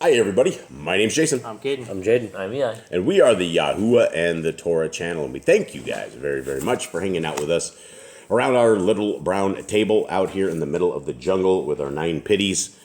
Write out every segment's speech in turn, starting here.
Hi everybody, my name's Jason. I'm Caden. I'm Jaden. I'm Eli. And we are the Yahuwah and the Torah channel. And we thank you guys very, very much for hanging out with us around our little brown table out here in the middle of the jungle with our 9 pitties.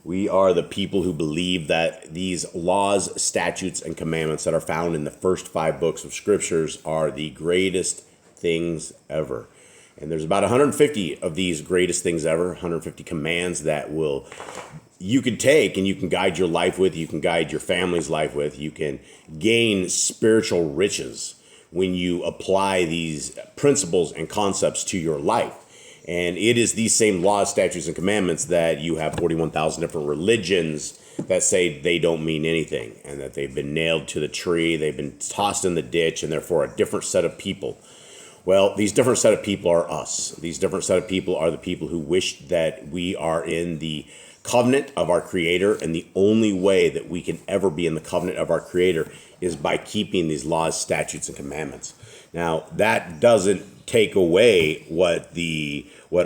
We are the people who believe that these laws, statutes, and commandments that are found in the first 5 books of scriptures are the greatest things ever. And there's about 150 of these greatest things ever, 150 commands that you can take and you can guide your life with, you can guide your family's life with, you can gain spiritual riches when you apply these principles and concepts to your life. And it is these same laws, statutes, and commandments that you have 41,000 different religions that say they don't mean anything and that they've been nailed to the tree, they've been tossed in the ditch, and therefore a different set of people. Well, these different set of people are us. These different set of people are the people who wish that we are in the covenant of our Creator, and the only way that we can ever be in the covenant of our Creator is by keeping these laws, statutes, and commandments. Now, that doesn't take away what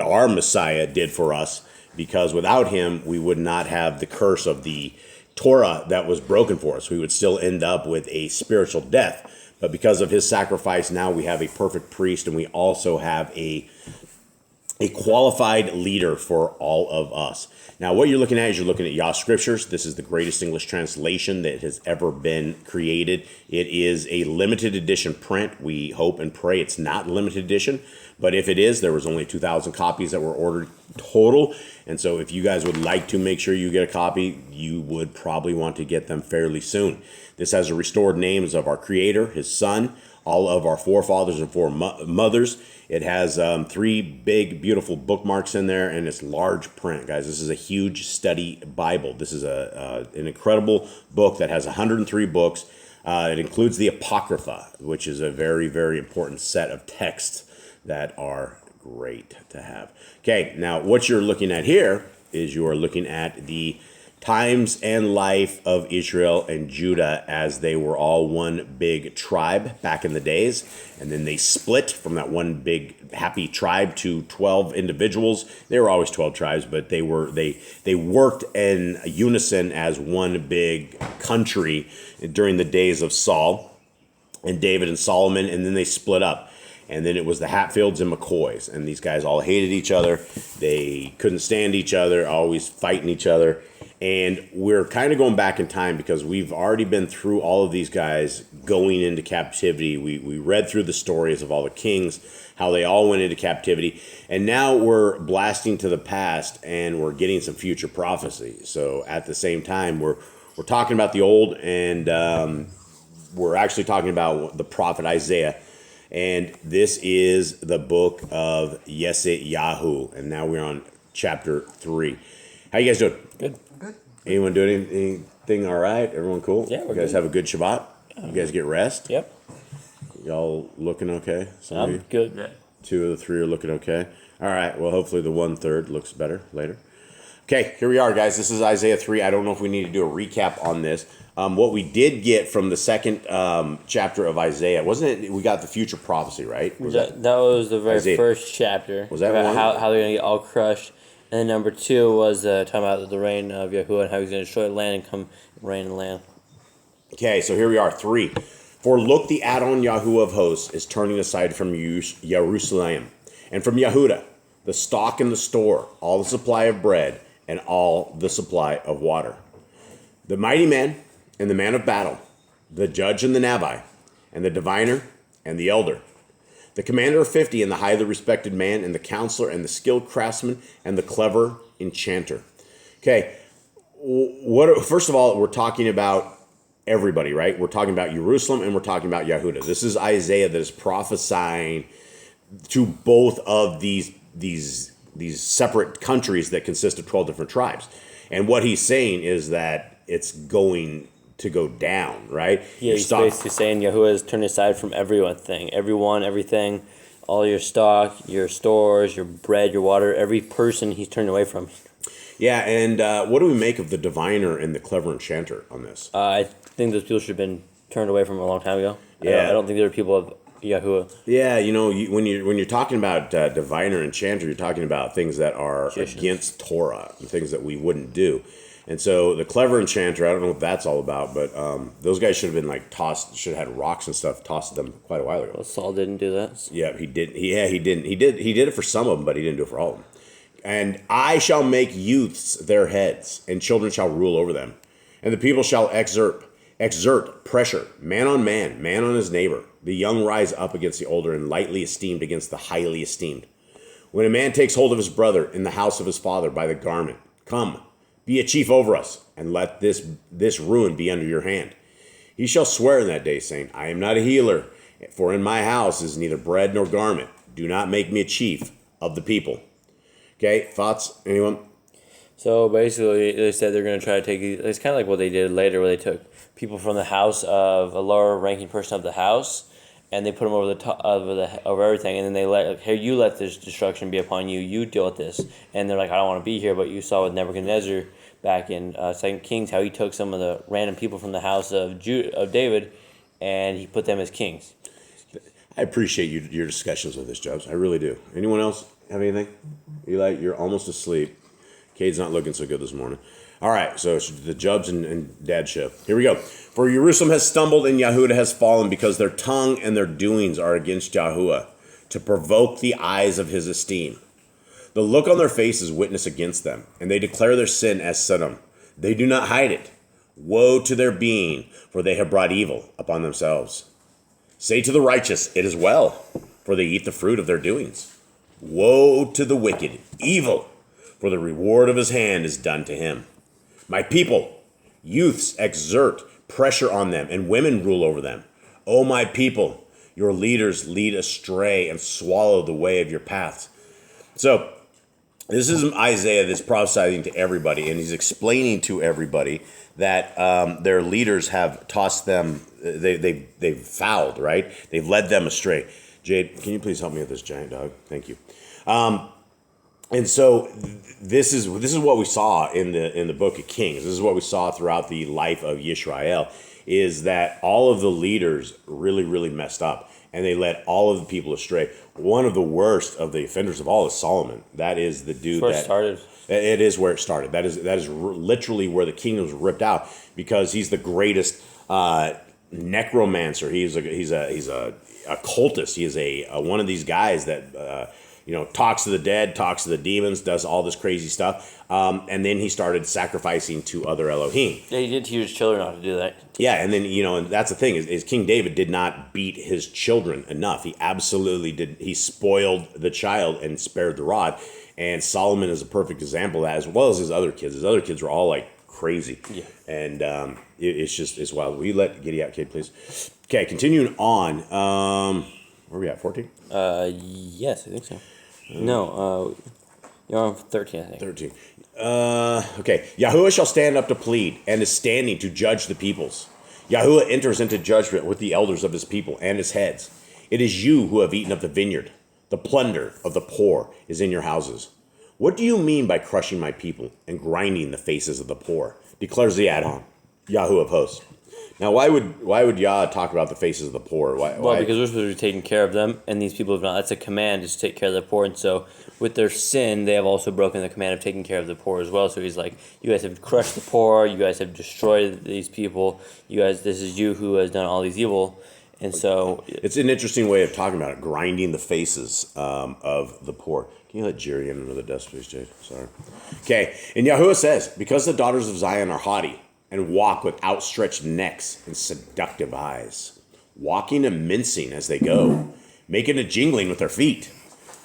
our Messiah did for us, because without him, we would not have the curse of the Torah that was broken for us. We would still end up with a spiritual death. But because of his sacrifice, now we have a perfect priest, and we also have a qualified leader for all of us. Now, what you're looking at is you're looking at Yah Scriptures. This is the greatest English translation that has ever been created. It is a limited edition print. We hope and pray it's not limited edition, but if it is, there was only 2,000 copies that were ordered total. And so if you guys would like to make sure you get a copy, you would probably want to get them fairly soon. This has the restored names of our Creator, his Son, all of our forefathers and foremothers. It has 3 big, beautiful bookmarks in there, and it's large print, guys. This is a huge study Bible. This is an incredible book that has 103 books. It includes the Apocrypha, which is a very, very important set of texts that are great to have. Okay, now what you're looking at here is you are looking at the times and life of Israel and Judah as they were all one big tribe back in the days. And then they split from that one big happy tribe to 12 individuals. They were always 12 tribes, but they worked in unison as one big country during the days of Saul and David and Solomon, and then they split up. And then it was the Hatfields and McCoys, and these guys all hated each other. They couldn't stand each other, always fighting each other. And we're kind of going back in time because we've already been through all of these guys going into captivity. We read through the stories of all the kings, how they all went into captivity. And now we're blasting to the past and we're getting some future prophecy. So at the same time, we're talking about the old, and we're actually talking about the prophet Isaiah. And this is the book of YESHAYAHU. And now we're on chapter 3. How you guys doing? Good. Anyone doing anything all right? Everyone cool? Yeah, we're You guys good. have a good Shabbat? You guys get rest? Yep. Y'all looking okay? Some of I'm you? good. Yeah. 2 of the 3 are looking okay. All right. Well, hopefully the 1/3 looks better later. Okay, here we are, guys. This is Isaiah 3. I don't know if we need to do a recap on this. What we did get from the second chapter of Isaiah, wasn't it? We got the future prophecy, right? That was the very Isaiah? first chapter. Was that about one? how they're going to get all crushed. And then number 2 was talking about the reign of Yahuwah and how he's going to destroy the land and come reign in the land. Okay, so here we are, 3. For look, the Adon Yahuwah of hosts is turning aside from Jerusalem, and from Yehuda, the stock and the store, all the supply of bread, and all the supply of water. The mighty man and the man of battle, the judge and the Navi, and the diviner and the elder, the commander of 50 and the highly respected man, and the counselor and the skilled craftsman and the clever enchanter. Okay, first of all, we're talking about everybody, right? We're talking about Jerusalem and we're talking about Yehuda. This is Isaiah that is prophesying to both of these separate countries that consist of 12 different tribes. And what he's saying is that it's going to go down, right? Yeah, he's basically saying Yahuwah is turning aside from everything, all your stock, your stores, your bread, your water, every person he's turning away from. Yeah, and what do we make of the diviner and the clever enchanter on this? I think those people should have been turned away from a long time ago. Yeah. I don't think there are people of Yahuwah. Yeah, when you're talking about diviner, enchanter, you're talking about things that are against Torah, and things that we wouldn't do. And so the clever enchanter, I don't know what that's all about, but those guys should have been like tossed, should have had rocks and stuff tossed at them quite a while ago. Well, Saul didn't do that. Yeah, he did. He didn't. He did it for some of them, but he didn't do it for all of them. And I shall make youths their heads, and children shall rule over them. And the people shall exert pressure, man on his neighbor. The young rise up against the older, and lightly esteemed against the highly esteemed. When a man takes hold of his brother in the house of his father by the garment, come, be a chief over us, and let this ruin be under your hand. He shall swear in that day, saying, I am not a healer, for in my house is neither bread nor garment. Do not make me a chief of the people. Okay, thoughts? Anyone? So basically, they said they're going to try to take. It's kind of like what they did later, where they took people from the house of a lower ranking person of the house, and they put them over the top over everything, and then they you let this destruction be upon you. You deal with this, and they're like, I don't want to be here. But you saw with Nebuchadnezzar back in 2 Kings how he took some of the random people from the house of David, and he put them as kings. I appreciate your discussions with this, Jobs. I really do. Anyone else have anything? Eli, you're almost asleep. Cade's not looking so good this morning. All right, so it's the Jubs and Dad show. Here we go. For Jerusalem has stumbled and Yahudah has fallen, because their tongue and their doings are against Yahuwah, to provoke the eyes of his esteem. The look on their faces witness against them, and they declare their sin as Sodom. They do not hide it. Woe to their being, for they have brought evil upon themselves. Say to the righteous, it is well, for they eat the fruit of their doings. Woe to the wicked, evil, for the reward of his hand is done to him. My people, youths exert pressure on them, and women rule over them. O my people, your leaders lead astray and swallow the way of your paths. So, this is Isaiah that's prophesying to everybody, and he's explaining to everybody that their leaders have tossed them, they've fouled, right? They've led them astray. Jade, can you please help me with this giant dog? Thank you. And so this is what we saw in the book of Kings. This is what we saw throughout the life of Yisrael, is that all of the leaders really, really messed up, and they led all of the people astray. One of the worst of the offenders of all is Solomon. That is the dude that started. It is where it started. That is literally where the kingdom was ripped out, because he's the greatest necromancer. He's a cultist. He is a one of these guys that talks to the dead, talks to the demons, does all this crazy stuff. And then he started sacrificing to other Elohim. Yeah, he did teach his children how to do that. Yeah, and then, and that's the thing, is King David did not beat his children enough. He absolutely did. He spoiled the child and spared the rod. And Solomon is a perfect example of that, as well as his other kids. His other kids were all like crazy. Yeah. And it's wild. Will you let Giddy out, kid, please? Okay, continuing on. Where are we at, 14? Yes, I think so. No, you're on 13, I think. 13. Okay. Yahuwah shall stand up to plead, and is standing to judge the peoples. Yahuwah enters into judgment with the elders of his people and his heads. It is you who have eaten up the vineyard. The plunder of the poor is in your houses. What do you mean by crushing my people and grinding the faces of the poor? Declares the Adon, Yahuwah of hosts. Now, why would Yah talk about the faces of the poor? Why? Well, because we're supposed to be taking care of them, and these people have not. That's a command, is to take care of the poor. And so, with their sin, they have also broken the command of taking care of the poor as well. So he's like, you guys have crushed the poor. You guys have destroyed these people. You guys, this is you who has done all these evil. And so, it's an interesting way of talking about it, grinding the faces of the poor. Can you let Jerry in under the desk, please, Jade? Sorry. Okay, and Yahuwah says, because the daughters of Zion are haughty, and walk with outstretched necks and seductive eyes, walking and mincing as they go, making a jingling with their feet.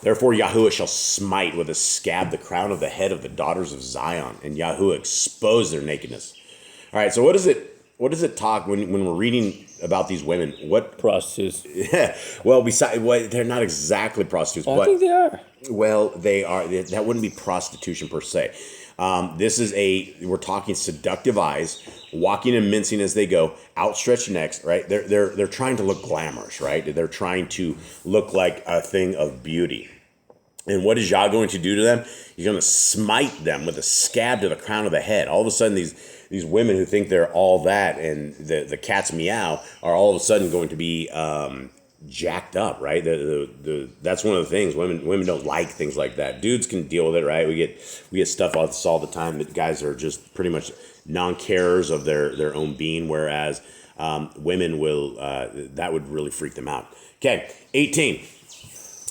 Therefore Yahuwah shall smite with a scab the crown of the head of the daughters of Zion, and Yahuwah expose their nakedness. All right, so what does it talk when we're reading about these women? What prostitutes? Yeah, well, they're not exactly prostitutes, but I think they are. Well, they are. That wouldn't be prostitution per se. We're talking seductive eyes, walking and mincing as they go, outstretched necks, right? They're trying to look glamorous, right? They're trying to look like a thing of beauty. And what is Yah going to do to them? He's going to smite them with a scab to the crown of the head. All of a sudden, these women who think they're all that and the cat's meow are all of a sudden going to be jacked up, right? That's one of the things. Women don't like things like that. Dudes can deal with it, right? We get stuff like this all the time that guys are just pretty much non-carers of their own being, whereas women will that would really freak them out. Okay, 18.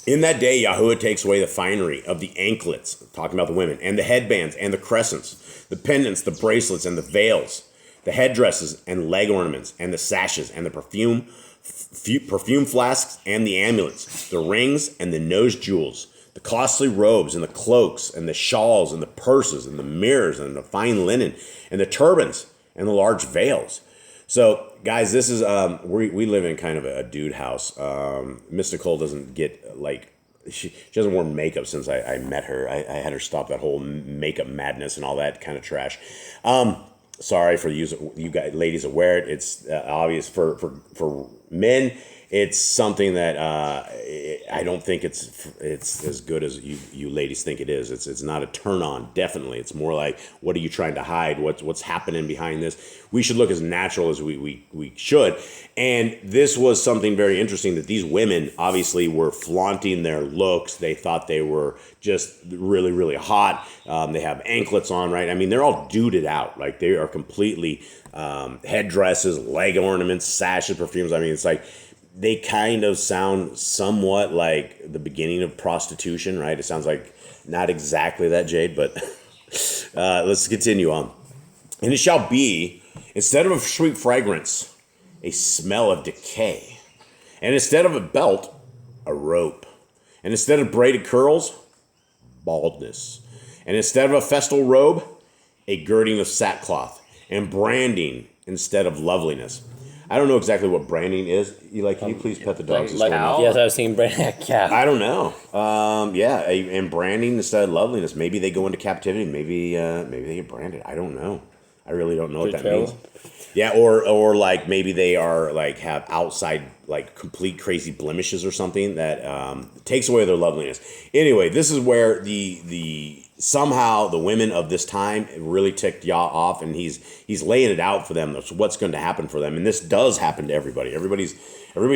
In that day, Yahuwah takes away the finery of the anklets, talking about the women, and the headbands and the crescents, the pendants, the bracelets and the veils, the headdresses and leg ornaments, and the sashes and the perfume flasks and the amulets, the rings and the nose jewels, the costly robes and the cloaks and the shawls and the purses and the mirrors and the fine linen and the turbans and the large veils. So, guys, this is we live in kind of a dude house. Mystical doesn't get like she hasn't worn makeup since I met her. I had her stop that whole makeup madness and all that kind of trash. Sorry for you guys, ladies, aware it. It's obvious for men. It's something that I don't think it's as good as you ladies think it is. It's not a turn on. Definitely, it's more like, what are you trying to hide? What's happening behind this? We should look as natural as we should. And this was something very interesting, that these women obviously were flaunting their looks. They thought they were just really, really hot. They have anklets on, right? I mean, they're all duded out. Like, they are completely headdresses, leg ornaments, sashes, perfumes. I mean, it's like, they kind of sound somewhat like the beginning of prostitution, right? It sounds like not exactly that, Jade, but let's continue on. And it shall be, instead of a sweet fragrance, a smell of decay. And instead of a belt, a rope. And instead of braided curls, baldness. And instead of a festal robe, a girding of sackcloth. And branding instead of loveliness. I don't know exactly what branding is. Eli, can you please pet the dogs? Yes, I was thinking branding. Yeah. I don't know. And branding instead of loveliness. Maybe they go into captivity. Maybe they get branded. I don't know. I really don't know what that means. Yeah, or like maybe they are like have outside like complete crazy blemishes or something that takes away their loveliness. Anyway, this is where the somehow the women of this time really ticked Yah off, and he's laying it out for them. That's what's going to happen for them, and this does happen to everybody. Everybody's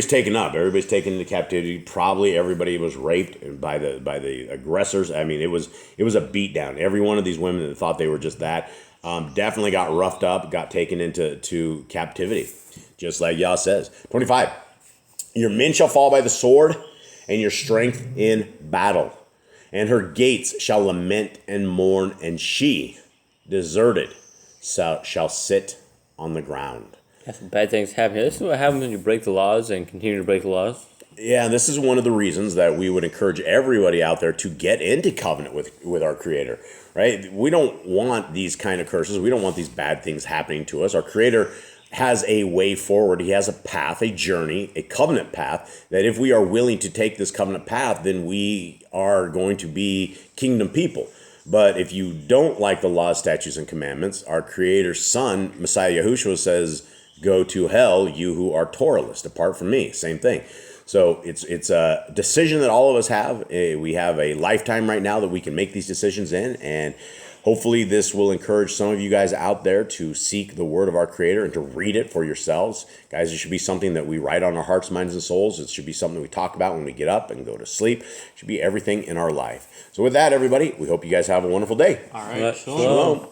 taken up. Everybody's taken into captivity. Probably everybody was raped by the aggressors. I mean, it was a beatdown. Every one of these women that thought they were just that definitely got roughed up, got taken into captivity, just like Yah says. 25. Your men shall fall by the sword, and your strength in battle. And her gates shall lament and mourn, and she, deserted, shall sit on the ground. Bad things happen. This is what happens when you break the laws and continue to break the laws. Yeah, this is one of the reasons that we would encourage everybody out there to get into covenant with our Creator, right? We don't want these kind of curses. We don't want these bad things happening to us. Our Creator has a way forward. He has a path, a journey, a covenant path, that if we are willing to take this covenant path, then we are going to be kingdom people. But if you don't like the laws, statutes, and commandments, our Creator's Son, Messiah Yahushua, says, go to hell, you who are Torahless, depart from me. Same thing. So it's a decision that all of us have. We have a lifetime right now that we can make these decisions in, and hopefully this will encourage some of you guys out there to seek the word of our Creator and to read it for yourselves. Guys, it should be something that we write on our hearts, minds, and souls. It should be something we talk about when we get up and go to sleep. It should be everything in our life. So with that, everybody, we hope you guys have a wonderful day. All right. Shalom.